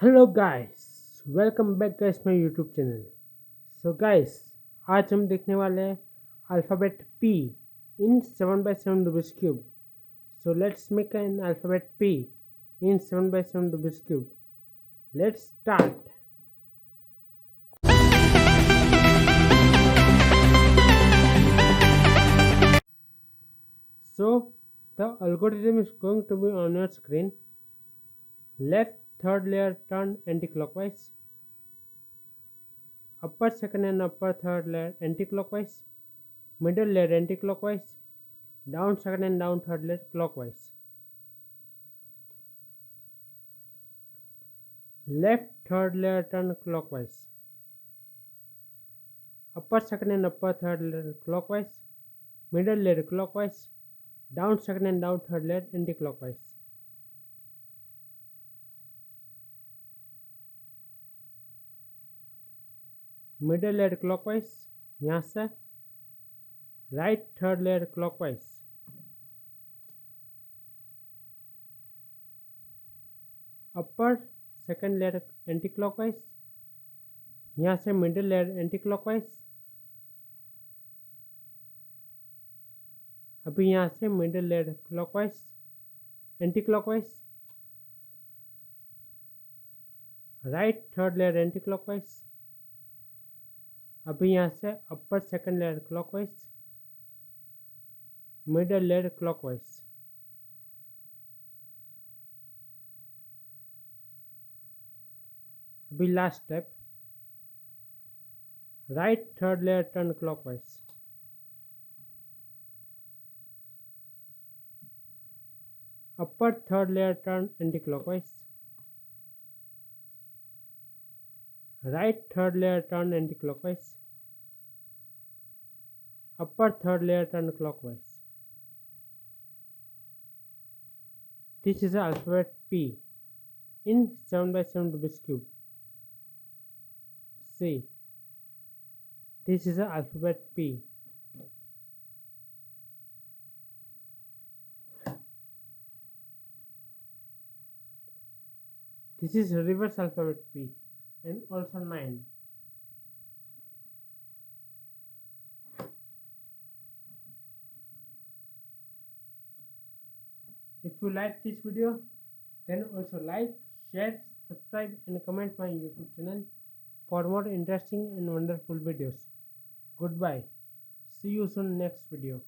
Hello guys, welcome back guys my YouTube channel. So guys, आज हम देखने वाले हैं alphabet P in 7x7 Rubik's cube. So let's make an alphabet P in 7x7 Rubik's cube. Let's start. So the algorithm is going to be on your screen. Left third layer turn anti-clockwise. Upper second and upper third layer anti-clockwise. Middle layer anti-clockwise. Down second and down third layer clockwise. Left third layer turn clockwise. Upper second and upper third layer clockwise. Middle layer clockwise. Down second and down third layer anti-clockwise. Middle layer clockwise यहाँ से. Right third layer clockwise. Upper second layer anti-clockwise. यहाँ से middle layer anti-clockwise. अभी यहाँ से middle layer clockwise anti-clockwise. Right third layer anti-clockwise. अभी यहाँ से upper second layer clockwise. Middle layer clockwise. अभी last step. Right third layer turn clockwise. Upper third layer turn anti clockwise. Right third layer turn anti clockwise. Upper third layer turn clockwise. This is the alphabet P in 7x7 Rubik's cube. See, this is the alphabet P. This is reverse alphabet P and also 9. If you like this video, then also like, share, subscribe and comment my YouTube channel for more interesting and wonderful videos. Goodbye. See you soon next video.